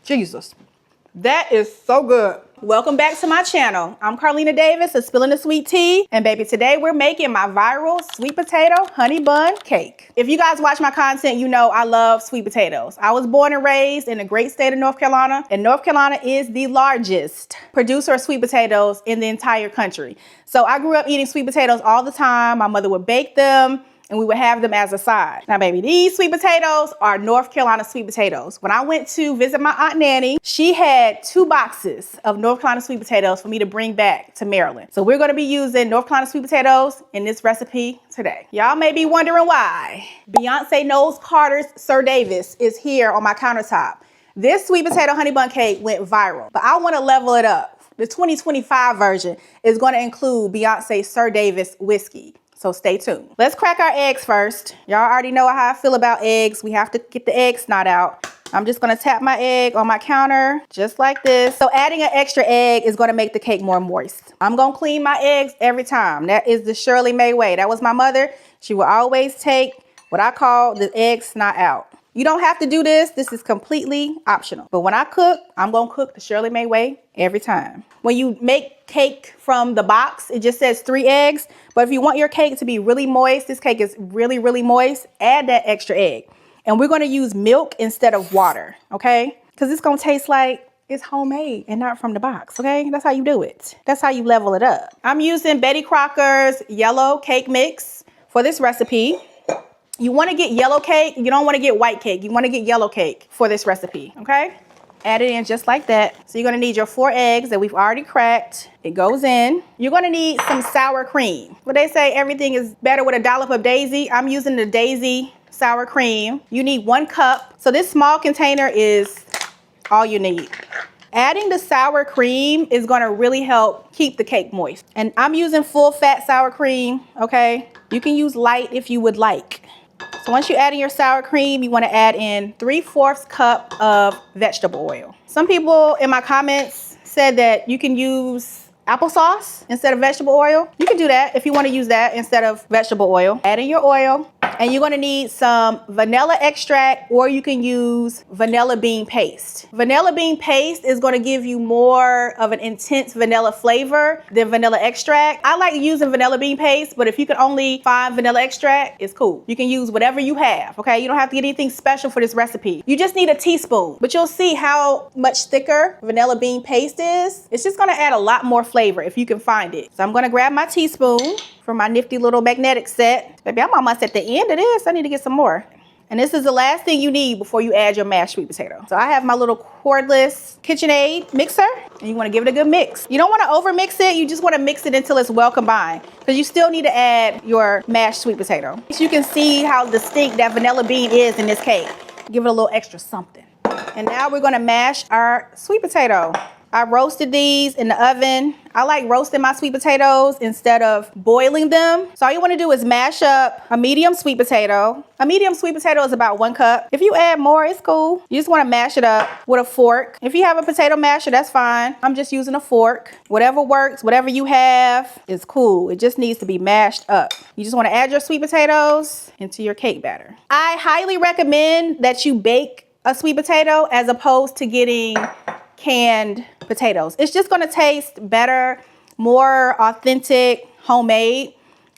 Jesus. That is so good. Welcome back to my channel. I'm Carlina Davis of Spilling the Sweet Tea. And baby, today we're making my viral sweet potato honey bun cake. If you guys watch my content, you know I love sweet potatoes. I was born and raised in the great state of North Carolina, and North Carolina is the largest producer of sweet potatoes in the entire country. So I grew up eating sweet potatoes all the time. My mother would bake them, and we would have them as a side. Now, baby, these sweet potatoes are North Carolina sweet potatoes. When I went to visit my Aunt Nanny, she had 2 boxes of North Carolina sweet potatoes for me to bring back to Maryland. So we're gonna be using North Carolina sweet potatoes in this recipe today. Y'all may be wondering why Beyonce Knowles Carter's Sir Davis is here on my countertop. This sweet potato honey bun cake went viral, but I wanna level it up. The 2025 version is gonna include Beyonce's Sir Davis whiskey. So stay tuned. Let's crack our eggs first. Y'all already know how I feel about eggs. We have to get the egg snot out. I'm just gonna tap my egg on my counter, just like this. So adding an extra egg is gonna make the cake more moist. I'm gonna clean my eggs every time. That is the Shirley May way. That was my mother. She will always take what I call the egg snot out. You don't have to do this. This is completely optional. But when I cook, I'm gonna cook the Shirley May way every time. When you make cake from the box, it just says 3 eggs. But if you want your cake to be really moist, this cake is really, really moist, add that extra egg. And we're gonna use milk instead of water, okay? Because it's gonna taste like it's homemade and not from the box, okay? That's how you do it. That's how you level it up. I'm using Betty Crocker's yellow cake mix for this recipe. You want to get yellow cake. You don't want to get white cake. You want to get yellow cake for this recipe, okay? Add it in just like that. So you're going to need your 4 eggs that we've already cracked. It goes in. You're going to need some sour cream. What they say, everything is better with a dollop of Daisy. I'm using the Daisy sour cream. You need 1 cup. So this small container is all you need. Adding the sour cream is going to really help keep the cake moist. And I'm using full fat sour cream, okay? You can use light if you would like. So once you add in your sour cream, you want to add in 3/4 cup of vegetable oil. Some people in my comments said that you can use applesauce instead of vegetable oil. You can do that if you want to use that instead of vegetable oil. Add in your oil, and you're going to need some vanilla extract, or you can use vanilla bean paste. Vanilla bean paste is going to give you more of an intense vanilla flavor than vanilla extract. I like using vanilla bean paste, but if you can only find vanilla extract, it's cool. You can use whatever you have, okay? You don't have to get anything special for this recipe. You just need a teaspoon, but you'll see how much thicker vanilla bean paste is. It's just going to add a lot more flavor if you can find it. So I'm going to grab my teaspoon from my nifty little magnetic set. Baby, I'm almost at the end of this. I need to get some more. And this is the last thing you need before you add your mashed sweet potato. So I have my little cordless KitchenAid mixer, and you want to give it a good mix. You don't want to over mix it. You just want to mix it until it's well combined, because you still need to add your mashed sweet potato. So you can see how distinct that vanilla bean is in this cake. Give it a little extra something. And now we're going to mash our sweet potato. I roasted these in the oven. I like roasting my sweet potatoes instead of boiling them. So all you want to do is mash up a medium sweet potato. A medium sweet potato is about 1 cup. If you add more, it's cool. You just want to mash it up with a fork. If you have a potato masher, that's fine. I'm just using a fork. Whatever works, whatever you have is cool. It just needs to be mashed up. You just want to add your sweet potatoes into your cake batter. I highly recommend that you bake a sweet potato as opposed to getting canned potatoes. It's just going to taste better, more authentic, homemade.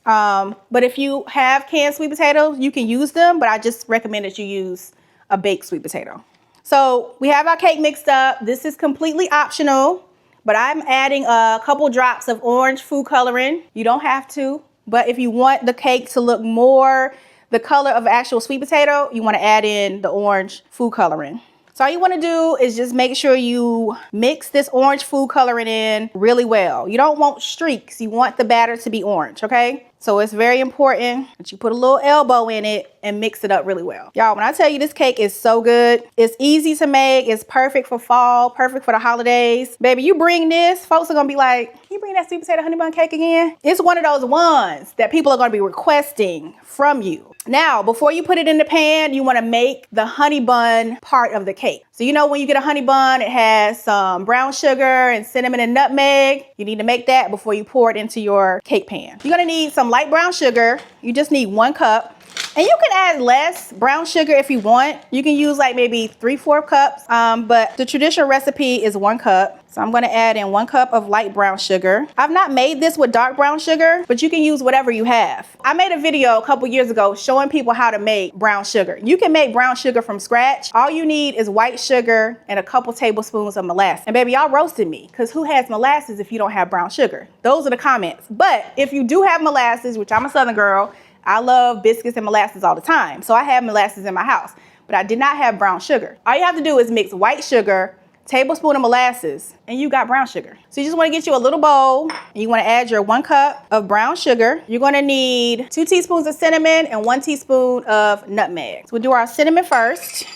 But if you have canned sweet potatoes, you can use them, but I just recommend that you use a baked sweet potato. So we have our cake mixed up. This is completely optional, but I'm adding a couple drops of orange food coloring. You don't have to, but if you want the cake to look more the color of actual sweet potato, you want to add in the orange food coloring. So all you want to do is just make sure you mix this orange food coloring in really well. You don't want streaks. You want the batter to be orange, okay? So it's very important that you put a little elbow in it and mix it up really well. Y'all, when I tell you this cake is so good, it's easy to make, it's perfect for fall, perfect for the holidays. Baby, you bring this, folks are gonna be like, can you bring that sweet potato honey bun cake again? It's one of those ones that people are gonna be requesting from you. Now, before you put it in the pan, you wanna make the honey bun part of the cake. So you know when you get a honey bun, it has some brown sugar and cinnamon and nutmeg. You need to make that before you pour it into your cake pan. You're gonna need some light brown sugar. You just need 1 cup. And you can add less brown sugar if you want. You can use like maybe 3/4 cups, but the traditional recipe is 1 cup. So I'm gonna add in 1 cup of light brown sugar. I've not made this with dark brown sugar, but you can use whatever you have. I made a video a couple years ago showing people how to make brown sugar. You can make brown sugar from scratch. All you need is white sugar and a couple tablespoons of molasses. And baby, y'all roasted me, because who has molasses if you don't have brown sugar? Those are the comments. But if you do have molasses, which I'm a Southern girl, I love biscuits and molasses all the time. So I have molasses in my house, but I did not have brown sugar. All you have to do is mix white sugar, tablespoon of molasses, and you got brown sugar. So you just want to get you a little bowl, and you want to add your 1 cup of brown sugar. You're going to need 2 teaspoons of cinnamon and 1 teaspoon of nutmeg. So we'll do our cinnamon first.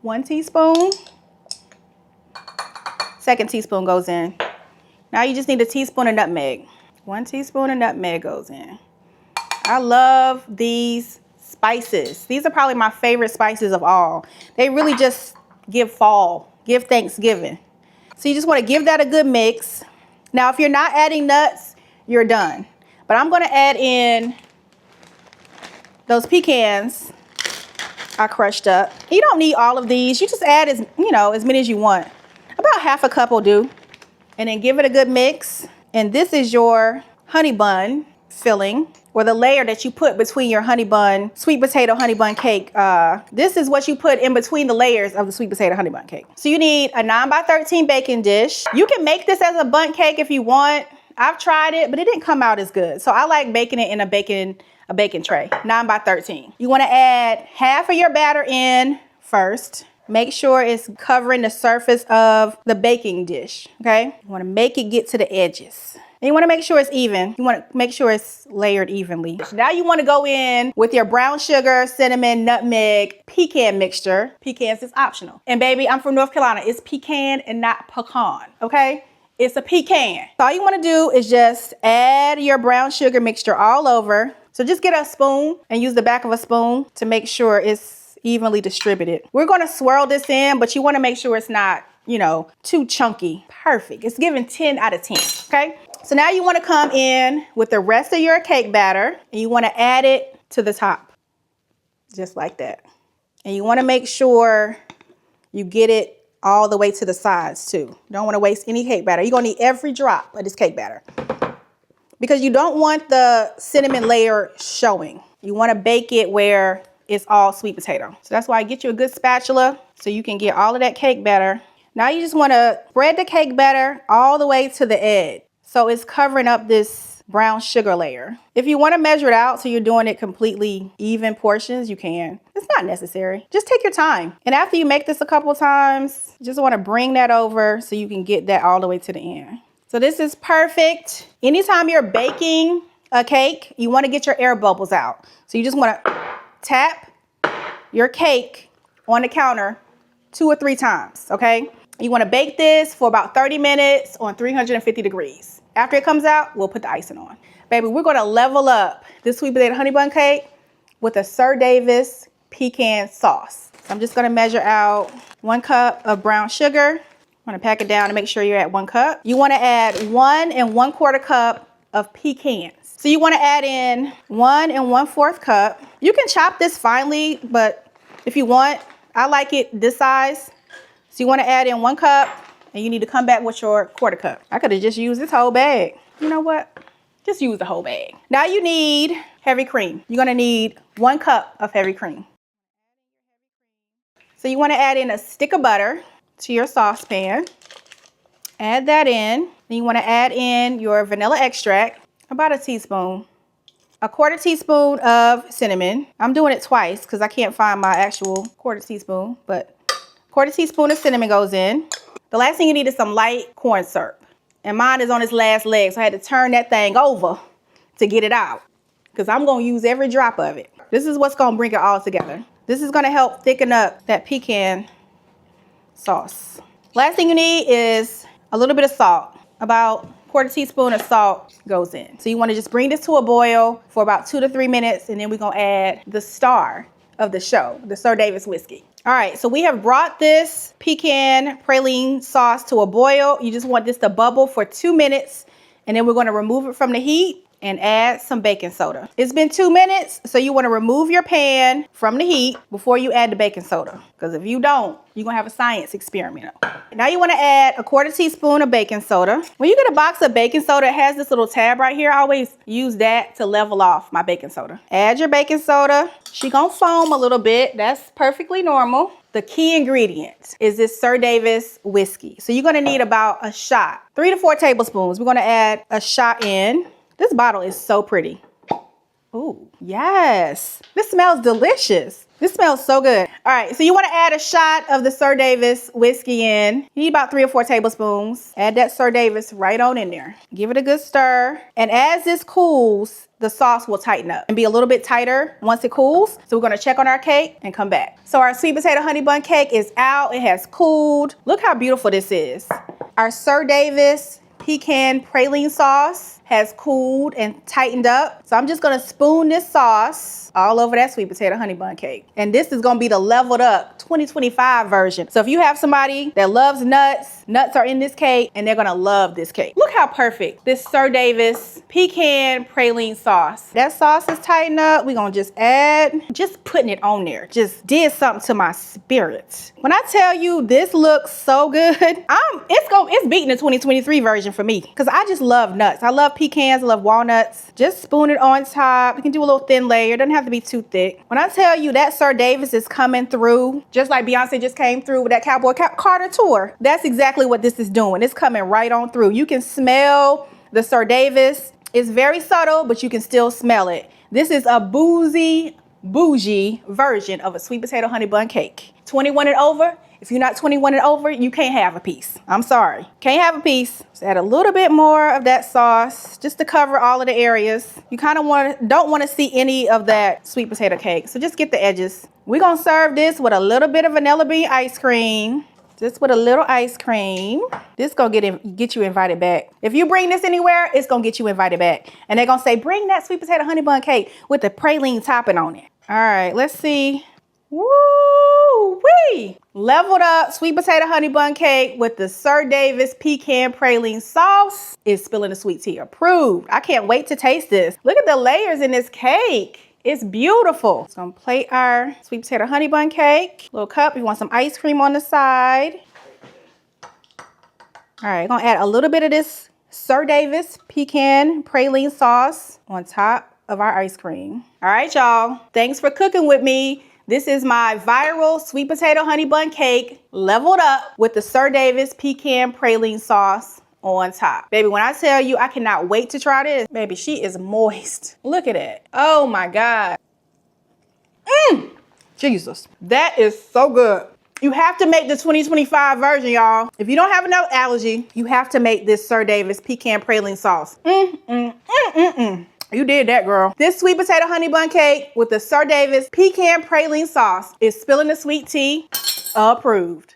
1 teaspoon. 2nd teaspoon goes in. Now you just need a teaspoon of nutmeg. 1 teaspoon of nutmeg goes in. I love these spices. These are probably my favorite spices of all. They really just give fall, give Thanksgiving. So you just want to give that a good mix. Now, if you're not adding nuts, you're done. But I'm going to add in those pecans I crushed up. You don't need all of these. You just add as many as you want. About half a cup will do. And then give it a good mix. And this is your honey bun filling, or the layer that you put between your honey bun, sweet potato honey bun cake. This is what you put in between the layers of the sweet potato honey bun cake. So you need a 9x13 baking dish. You can make this as a bundt cake if you want. I've tried it, but it didn't come out as good. So I like baking it in a baking tray, 9x13. You want to add half of your batter in first. Make sure it's covering the surface of the baking dish, okay? You want to make it get to the edges. And you want to make sure it's even. You want to make sure it's layered evenly. Now you want to go in with your brown sugar, cinnamon, nutmeg, pecan mixture. Pecans is optional. And baby, I'm from North Carolina. It's pecan and not pecan, okay? It's a pecan. So all you want to do is just add your brown sugar mixture all over. So just get a spoon and use the back of a spoon to make sure it's evenly distributed. We're going to swirl this in, but you want to make sure it's not, too chunky. Perfect. It's giving 10 out of 10, okay? So now you want to come in with the rest of your cake batter, and you want to add it to the top, just like that. And you want to make sure you get it all the way to the sides too. You don't want to waste any cake batter. You're going to need every drop of this cake batter, because you don't want the cinnamon layer showing. You want to bake it where it's all sweet potato. So that's why I get you a good spatula so you can get all of that cake batter. Now you just want to spread the cake batter all the way to the edge, so it's covering up this brown sugar layer. If you want to measure it out so you're doing it completely even portions, you can. It's not necessary. Just take your time. And after you make this a couple times, you just want to bring that over so you can get that all the way to the end. So this is perfect. Anytime you're baking a cake, you want to get your air bubbles out. So you just want to tap your cake on the counter 2 or 3 times, okay? You want to bake this for about 30 minutes on 350 degrees. After it comes out, we'll put the icing on. Baby, we're going to level up this sweet potato honey bun cake with a Sir Davis pecan sauce. So I'm just going to measure out 1 cup of brown sugar. I'm going to pack it down to make sure you're at 1 cup. You want to add 1 1/4 cup of pecans. So you want to add in 1 1/4 cup. You can chop this finely, but if you want, I like it this size. So you want to add in 1 cup, and you need to come back with your 1/4 cup. I could have just used this whole bag. You know what? Just use the whole bag. Now you need heavy cream. You're going to need 1 cup of heavy cream. So you want to add in a stick of butter to your saucepan. Add that in. Then you want to add in your vanilla extract, about a teaspoon. 1/4 teaspoon of cinnamon. I'm doing it twice because I can't find my actual 1/4 teaspoon, but 1/4 teaspoon of cinnamon goes in. The last thing you need is some light corn syrup. And mine is on its last leg, so I had to turn that thing over to get it out, because I'm going to use every drop of it. This is what's going to bring it all together. This is going to help thicken up that pecan sauce. Last thing you need is a little bit of salt. About 1/4 teaspoon of salt goes in. So you want to just bring this to a boil for about 2 to 3 minutes, and then we're going to add the star of the show, the Sir Davis whiskey. All right, so we have brought this pecan praline sauce to a boil. You just want this to bubble for 2 minutes, and then we're going to remove it from the heat, and add some baking soda. It's been 2 minutes, so you want to remove your pan from the heat before you add the baking soda. Because if you don't, you're going to have a science experiment. Now you want to add a 1/4 teaspoon of baking soda. When you get a box of baking soda, it has this little tab right here. I always use that to level off my baking soda. Add your baking soda. She gonna foam a little bit. That's perfectly normal. The key ingredient is this Sir Davis whiskey. So you're gonna need about a shot, 3 to 4 tablespoons. We're gonna add a shot in. This bottle is so pretty. Ooh, yes. This smells delicious. This smells so good. All right, so you want to add a shot of the Sir Davis whiskey in. You need about 3 or 4 tablespoons. Add that Sir Davis right on in there. Give it a good stir. And as this cools, the sauce will tighten up and be a little bit tighter once it cools. So we're going to check on our cake and come back. So our sweet potato honey bun cake is out. It has cooled. Look how beautiful this is. Our Sir Davis pecan praline sauce has cooled and tightened up. So I'm just gonna spoon this sauce all over that sweet potato honey bun cake. And this is gonna be the leveled up 2025 version. So if you have somebody that loves nuts, nuts are in this cake and they're gonna love this cake. Look how perfect this Sir Davis pecan praline sauce. That sauce is tightened up. We're gonna just add, just putting it on there. Just did something to my spirit. When I tell you this looks so good, it's beating the 2023 version for me because I just love nuts. I love pecans, I love walnuts. Just spoon it on top. You can do a little thin layer. It doesn't have to be too thick. When I tell you that Sir Davis is coming through, just like Beyoncé just came through with that Cowboy Carter tour, that's exactly what this is doing. It's coming right on through. You can smell the Sir Davis. It's very subtle, but you can still smell it. This is a bougie version of a sweet potato honey bun cake. 21 and over. If you're not 21 and over, you can't have a piece. I'm sorry. Can't have a piece. Just add a little bit more of that sauce just to cover all of the areas. You kind of don't want to see any of that sweet potato cake. So just get the edges. We're going to serve this with a little bit of vanilla bean ice cream. Just with a little ice cream. This gonna get you invited back. If you bring this anywhere, it's gonna get you invited back. And they're gonna say, bring that sweet potato honey bun cake with the praline topping on it. All right, let's see. Woo-wee! Leveled up sweet potato honey bun cake with the Sir Davis pecan praline sauce is Spilling the Sweet Tea approved. I can't wait to taste this. Look at the layers in this cake. It's beautiful. So I'm gonna plate our sweet potato honey bun cake. Little cup, you want some ice cream on the side. All right, gonna add a little bit of this Sir Davis pecan praline sauce on top of our ice cream. All right, y'all. Thanks for cooking with me. This is my viral sweet potato honey bun cake leveled up with the Sir Davis pecan praline sauce on top. Baby, when I tell you I cannot wait to try this, baby, she is moist. Look at it. Oh my God. Jesus. That is so good. You have to make the 2025 version, y'all. If you don't have enough allergy, you have to make this Sir Davis pecan praline sauce. You did that, girl. This sweet potato honey bun cake with the Sir Davis pecan praline sauce is Spilling the Sweet Tea approved.